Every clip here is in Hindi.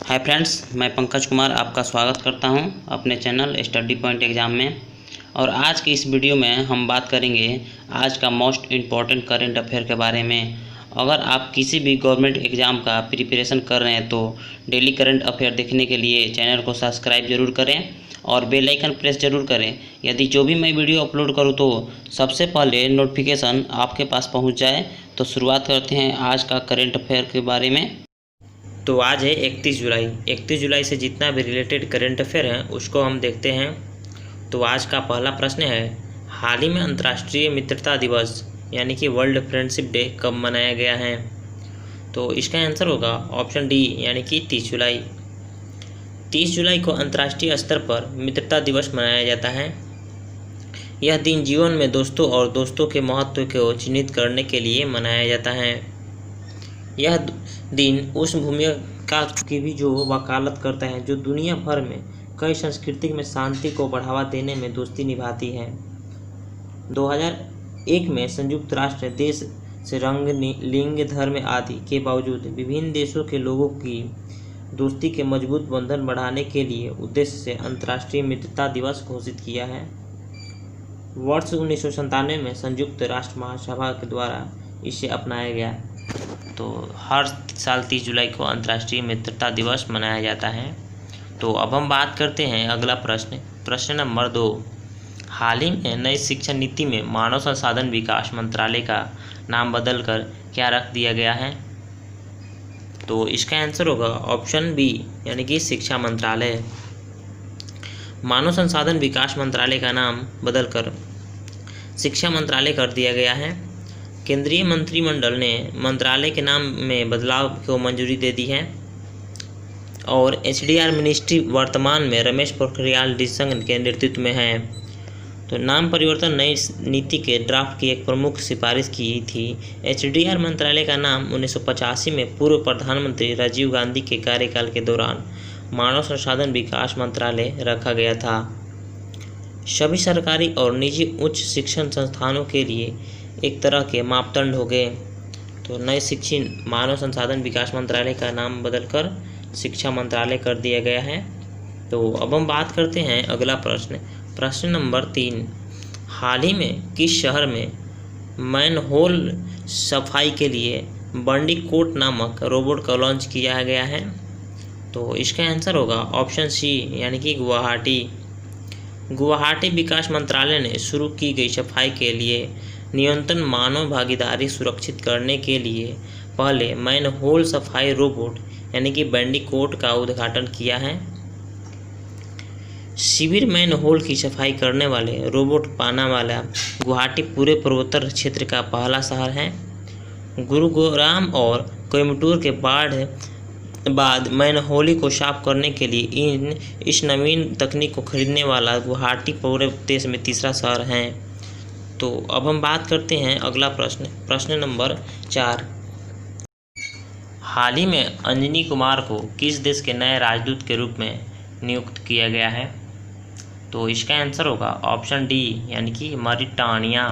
हाय फ्रेंड्स, मैं पंकज कुमार आपका स्वागत करता हूं अपने चैनल स्टडी पॉइंट एग्ज़ाम में। और आज की इस वीडियो में हम बात करेंगे आज का मोस्ट इम्पॉर्टेंट करंट अफेयर के बारे में। अगर आप किसी भी गवर्नमेंट एग्ज़ाम का प्रिपरेशन कर रहे हैं तो डेली करंट अफेयर देखने के लिए चैनल को सब्सक्राइब ज़रूर करें और बेल आइकन प्रेस ज़रूर करें। यदि जो भी मैं वीडियो अपलोड करूँ तो सबसे पहले नोटिफिकेशन आपके पास पहुँच जाए। तो शुरुआत करते हैं आज का करंट अफेयर के बारे में। तो आज है 31 जुलाई। 31 जुलाई से जितना भी रिलेटेड करंट अफेयर हैं उसको हम देखते हैं। तो आज का पहला प्रश्न है, हाल ही में अंतर्राष्ट्रीय मित्रता दिवस यानी कि वर्ल्ड फ्रेंडशिप डे कब मनाया गया है? तो इसका आंसर होगा ऑप्शन डी यानी कि 30 जुलाई। 30 जुलाई को अंतर्राष्ट्रीय स्तर पर मित्रता दिवस मनाया जाता है। यह दिन जीवन में दोस्तों और दोस्तों के महत्व को चिन्हित करने के लिए मनाया जाता है। यह दिन उस भूमिका की भी जो वकालत करता है जो दुनिया भर में कई संस्कृति में शांति को बढ़ावा देने में दोस्ती निभाती है। 2001 में संयुक्त राष्ट्र देश से रंग, लिंग, धर्म आदि के बावजूद विभिन्न देशों के लोगों की दोस्ती के मजबूत बंधन बढ़ाने के लिए उद्देश्य से अंतर्राष्ट्रीय मित्रता दिवस घोषित किया है। वर्ष 1997 में संयुक्त राष्ट्र महासभा के द्वारा इसे अपनाया गया। तो हर साल 30 जुलाई को अंतर्राष्ट्रीय मित्रता दिवस मनाया जाता है। तो अब हम बात करते हैं अगला प्रश्न नंबर 2। हाल ही में नई शिक्षा नीति में मानव संसाधन विकास मंत्रालय का नाम बदलकर क्या रख दिया गया है? तो इसका आंसर होगा ऑप्शन बी यानी कि शिक्षा मंत्रालय। मानव संसाधन विकास मंत्रालय का नाम बदलकर शिक्षा मंत्रालय कर दिया गया है। केंद्रीय मंत्रिमंडल ने मंत्रालय के नाम में बदलाव को मंजूरी दे दी है और एचडीआर मिनिस्ट्री वर्तमान में रमेश पोखरियाल निशंक के नेतृत्व में है। तो नाम परिवर्तन नई नीति के ड्राफ्ट की एक प्रमुख सिफारिश की थी। एचडीआर मंत्रालय का नाम 1985 में पूर्व प्रधानमंत्री राजीव गांधी के कार्यकाल के दौरान मानव संसाधन विकास मंत्रालय रखा गया था। सभी सरकारी और निजी उच्च शिक्षण संस्थानों के लिए एक तरह के मापदंड हो गए। तो नए शिक्षण मानव संसाधन विकास मंत्रालय का नाम बदलकर शिक्षा मंत्रालय कर दिया गया है। तो अब हम बात करते हैं अगला प्रश्न नंबर 3। हाल ही में किस शहर में मैनहोल सफाई के लिए बंडीकोट नामक रोबोट का लॉन्च किया गया है? तो इसका आंसर होगा ऑप्शन सी यानी कि गुवाहाटी। गुवाहाटी विकास मंत्रालय ने शुरू की गई सफाई के लिए न्यूनतम मानव भागीदारी सुरक्षित करने के लिए पहले मैनहोल सफाई रोबोट यानी कि बंडीकोट का उद्घाटन किया है। शिविर मैनहोल की सफाई करने वाले रोबोट पाना वाला गुवाहाटी पूरे पूर्वोत्तर क्षेत्र का पहला शहर है। गुरुग्राम और कोयम्बटूर के बाद मैनहोल को साफ करने के लिए इस नवीन तकनीक को खरीदने वाला गुवाहाटी पूरे देश में तीसरा शहर है। तो अब हम बात करते हैं अगला प्रश्न नंबर 4। हाल ही में अंजनी कुमार को किस देश के नए राजदूत के रूप में नियुक्त किया गया है? तो इसका आंसर होगा ऑप्शन डी यानी कि मॉरिटानिया।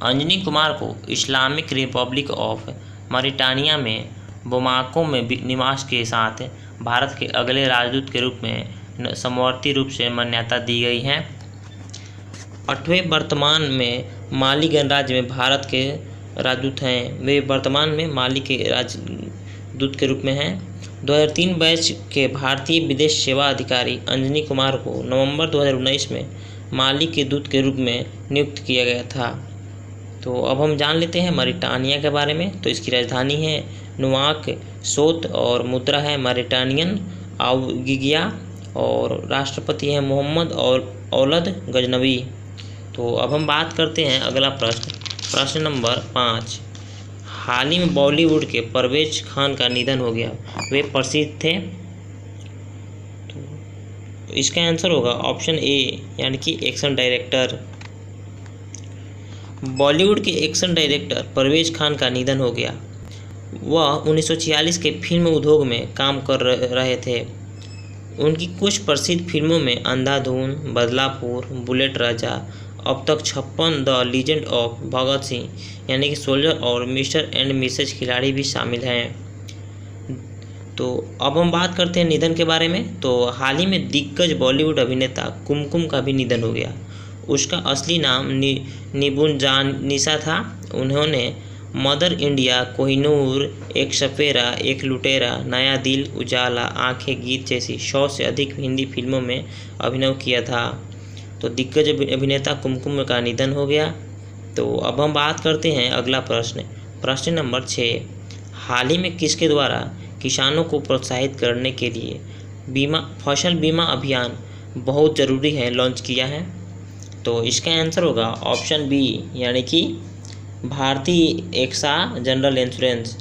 अंजनी कुमार को इस्लामिक रिपब्लिक ऑफ मॉरिटानिया में बोमाको में निवास के साथ भारत के अगले राजदूत के रूप में समवर्ती रूप से मान्यता दी गई है। 8वें वर्तमान में माली गणराज्य में भारत के राजदूत हैं। वे वर्तमान में माली के राजदूत के रूप में हैं। 2003 बैच के भारतीय विदेश सेवा अधिकारी अंजनी कुमार को नवंबर 2019 में माली के दूत के रूप में नियुक्त किया गया था। तो अब हम जान लेते हैं मॉरिटानिया के बारे में। तो इसकी राजधानी है नुआकशोत और मुद्रा है मॉरिटानियन आउगिगिया और राष्ट्रपति हैं मोहम्मद और औलद गजनवी। तो अब हम बात करते हैं अगला प्रश्न नंबर 5। हाल ही में बॉलीवुड के परवेज खान का निधन हो गया। वे प्रसिद्ध थे। तो इसका आंसर होगा ऑप्शन ए यानी कि एक्शन डायरेक्टर। बॉलीवुड के एक्शन डायरेक्टर परवेज खान का निधन हो गया। वह 1946 के फिल्म उद्योग में काम कर रहे थे। उनकी कुछ प्रसिद्ध फिल्मों में अंधाधुन, बदलापुर, बुलेट राजा, अब तक 56, the legend of Bhagat Singh यानी कि सोल्जर और मिस्टर एंड मिसेज खिलाड़ी भी शामिल हैं। तो अब हम बात करते हैं निधन के बारे में। तो हाल ही में दिग्गज बॉलीवुड अभिनेता कुमकुम का भी निधन हो गया। उसका असली नाम निबुंजानिसा था। उन्होंने मदर इंडिया, कोहिनूर, एक सपेरा, एक लुटेरा, नया दिल, उजाला, आंखें, गीत जैसी 100 से अधिक हिंदी फिल्मों में अभिनय किया था। तो दिग्गज अभिनेता कुमकुम का निधन हो गया। तो अब हम बात करते हैं अगला प्रश्न, प्रश्न नंबर 6। हाल ही में किसके द्वारा किसानों को प्रोत्साहित करने के लिए फसल बीमा अभियान बहुत ज़रूरी है लॉन्च किया है? तो इसका आंसर होगा ऑप्शन बी, यानी कि भारतीय एक्सा जनरल इंश्योरेंस।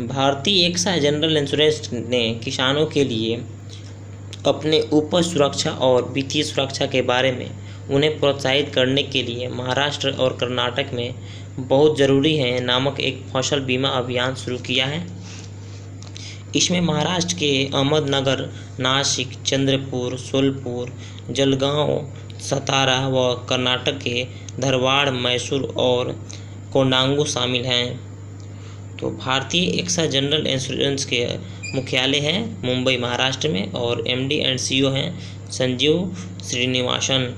भारतीय एक्सा जनरल इंश्योरेंस ने किसानों के लिए अपने उपज सुरक्षा और वित्तीय सुरक्षा के बारे में उन्हें प्रोत्साहित करने के लिए महाराष्ट्र और कर्नाटक में बहुत ज़रूरी है नामक एक फसल बीमा अभियान शुरू किया है। इसमें महाराष्ट्र के अहमदनगर, नासिक, चंद्रपुर, सोलपुर, जलगांव, सतारा व कर्नाटक के धारवाड़, मैसूर और कोंडांगू शामिल हैं। तो भारतीय एक्सा जनरल इंश्योरेंस के मुख्यालय है मुंबई महाराष्ट्र में और MD एंड CEO हैं संजीव श्रीनिवासन।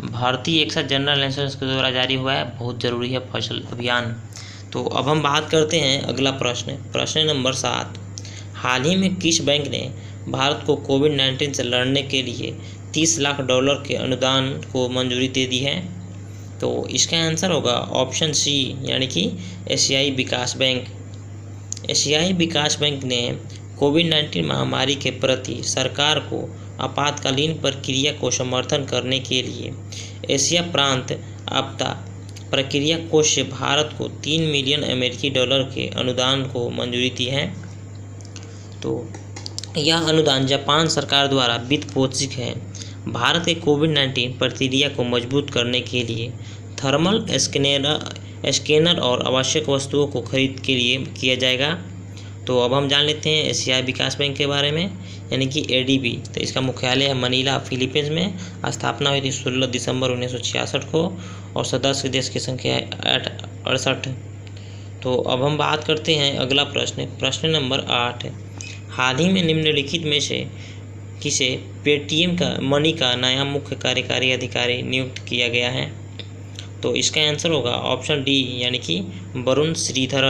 भारतीय एक्सा जनरल इंश्योरेंस के द्वारा जारी हुआ है बहुत ज़रूरी है फसल अभियान। तो अब हम बात करते हैं अगला प्रश्न, प्रश्न नंबर 7। हाल ही में किस बैंक ने भारत को कोविड-19 से लड़ने के लिए $30 लाख के अनुदान को मंजूरी दे दी है? तो इसका आंसर होगा ऑप्शन सी, यानी कि एशियाई विकास बैंक। एशियाई विकास बैंक ने कोविड-19 महामारी के प्रति सरकार को आपातकालीन प्रक्रिया को समर्थन करने के लिए एशिया प्रांत आपदा प्रक्रिया कोष से भारत को $3 मिलियन के अनुदान को मंजूरी दी है। तो यह अनुदान जापान सरकार द्वारा वित्त पोषित है। भारत के कोविड-19 प्रक्रिया को मजबूत करने के लिए थर्मल स्कैनर और आवश्यक वस्तुओं को खरीद के लिए किया जाएगा। तो अब हम जान लेते हैं एशियाई विकास बैंक के बारे में, यानी कि ADB। तो इसका मुख्यालय है मनीला, फिलीपींस में। स्थापना हुई थी 16 दिसंबर 1966 को और सदस्य देश की संख्या है 68। तो अब हम बात करते हैं अगला प्रश्न, प्रश्न नंबर 8। हाल ही में निम्नलिखित में से किसे पेटीएम मनी का नया मुख्य कार्यकारी अधिकारी नियुक्त किया गया है? तो इसका आंसर होगा ऑप्शन डी, यानी कि वरुण श्रीधर।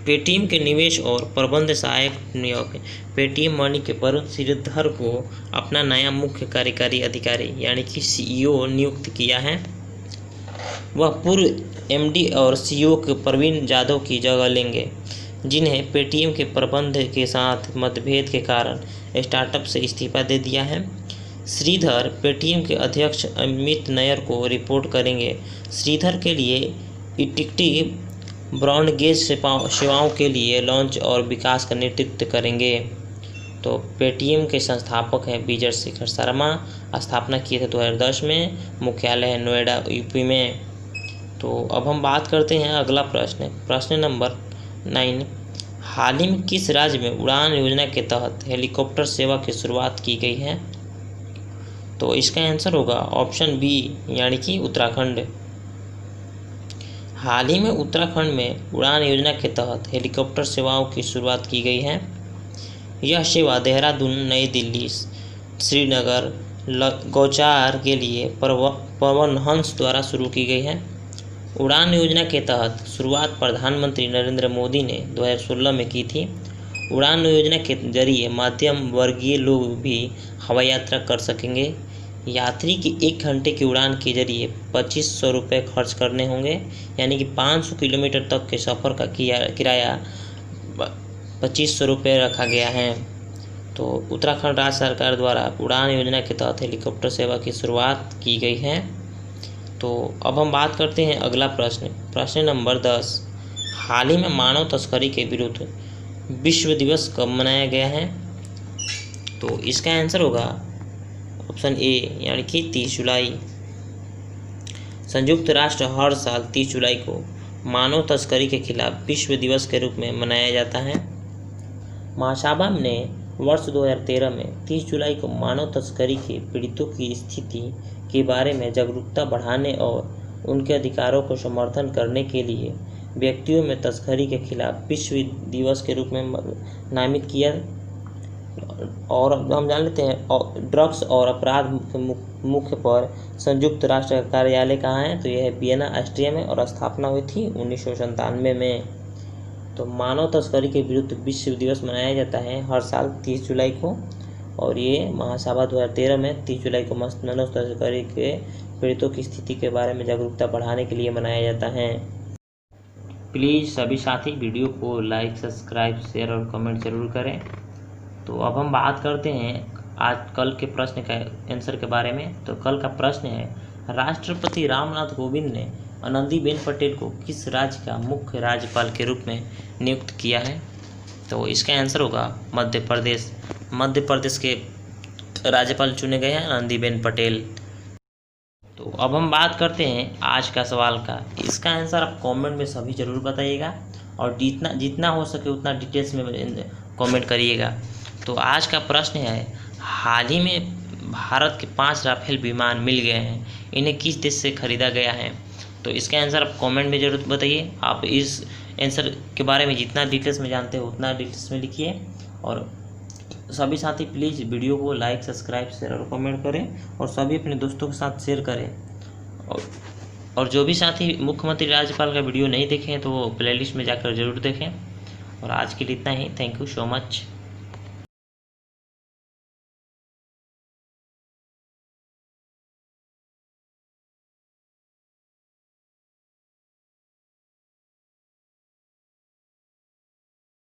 पेटीएम के निवेश और प्रबंध सहायक नियोग पेटीएम मनी के वरुण श्रीधर को अपना नया मुख्य कार्यकारी अधिकारी यानी कि CEO नियुक्त किया है। वह पूर्व MD और CEO के प्रवीण जाधव की जगह लेंगे, जिन्हें पेटीएम के प्रबंध के साथ मतभेद के कारण स्टार्टअप से इस्तीफा दे दिया है। श्रीधर पेटीएम के अध्यक्ष अमित नयर को रिपोर्ट करेंगे। श्रीधर के लिए इक्विटी ब्रॉडगेज सेवाओं के लिए लॉन्च और विकास का नेतृत्व करेंगे। तो पेटीएम के संस्थापक हैं विजय शेखर शर्मा। स्थापना किए थे 2010 में। मुख्यालय है नोएडा, UP में। तो अब हम बात करते हैं अगला प्रश्न, प्रश्न नंबर 9। हाल ही में किस राज्य में उड़ान योजना के तहत हेलीकॉप्टर सेवा की शुरुआत की गई है? तो इसका आंसर होगा ऑप्शन बी, यानी कि उत्तराखंड। हाल ही में उत्तराखंड में उड़ान योजना के तहत हेलीकॉप्टर सेवाओं की शुरुआत की गई है। यह सेवा देहरादून, नई दिल्ली, श्रीनगर, गौचार के लिए पवन हंस द्वारा शुरू की गई है। उड़ान योजना के तहत शुरुआत प्रधानमंत्री नरेंद्र मोदी ने 2016 में की थी। उड़ान योजना के जरिए मध्यम वर्गीय लोग भी हवाई यात्रा कर सकेंगे। यात्री की 1 घंटे की उड़ान के जरिए 2500 रुपये खर्च करने होंगे, यानी कि 500 किलोमीटर तक के सफ़र का किराया 2500 रुपये रखा गया है। तो उत्तराखंड राज्य सरकार द्वारा उड़ान योजना के तहत हेलीकॉप्टर सेवा की शुरुआत की गई है। तो अब हम बात करते हैं अगला प्रश्न, प्रश्न नंबर 10। हाल ही में मानव तस्करी के विरुद्ध विश्व दिवस कब मनाया गया है? तो इसका आंसर होगा ऑप्शन ए, यानी कि 30 जुलाई। संयुक्त राष्ट्र हर साल 30 जुलाई को मानव तस्करी के खिलाफ विश्व दिवस के रूप में मनाया जाता है। महासभा ने वर्ष 2013 में 30 जुलाई को मानव तस्करी के पीड़ितों की स्थिति के बारे में जागरूकता बढ़ाने और उनके अधिकारों को समर्थन करने के लिए व्यक्तियों में तस्करी के खिलाफ विश्व दिवस के रूप में नामित किया। और हम जान लेते हैं ड्रग्स और अपराध मुख्य पर संयुक्त राष्ट्र का कार्यालय कहाँ है, तो यह है वियना ऑस्ट्रिया में, और स्थापना हुई थी 1997 में। तो मानव तस्करी के विरुद्ध विश्व दिवस मनाया जाता है हर साल 30 जुलाई को, और ये महासभा 2013 में 30 जुलाई को मानव तस्करी के पीड़ितों की स्थिति के बारे में जागरूकता बढ़ाने के लिए मनाया जाता है। प्लीज़ सभी साथी वीडियो को लाइक, सब्सक्राइब, शेयर और कमेंट जरूर करें। तो अब हम बात करते हैं आज कल के प्रश्न का आंसर के बारे में। तो कल का प्रश्न है, राष्ट्रपति रामनाथ कोविंद ने आनंदीबेन पटेल को किस राज्य का मुख्य राज्यपाल के रूप में नियुक्त किया है, तो इसका आंसर होगा मध्य प्रदेश। मध्य प्रदेश के राज्यपाल चुने गए हैं आनंदीबेन पटेल। तो अब हम बात करते हैं आज का सवाल का। इसका आंसर आप कमेंट में सभी जरूर बताइएगा, और जितना हो सके उतना डिटेल्स में कमेंट करिएगा। तो आज का प्रश्न है, हाल ही में भारत के 5 राफेल विमान मिल गए हैं, इन्हें किस देश से खरीदा गया है, तो इसका आंसर आप कमेंट में जरूर बताइए। आप इस आंसर के बारे में जितना डिटेल्स में जानते हो उतना डिटेल्स में लिखिए, और सभी साथी प्लीज़ वीडियो को लाइक, सब्सक्राइब, शेयर और कमेंट करें, और सभी अपने दोस्तों के साथ शेयर करें। और जो भी साथी मुख्यमंत्री राज्यपाल का वीडियो नहीं देखें तो वो प्लेलिस्ट में जाकर जरूर देखें। और आज के लिए इतना ही। Thank you so much.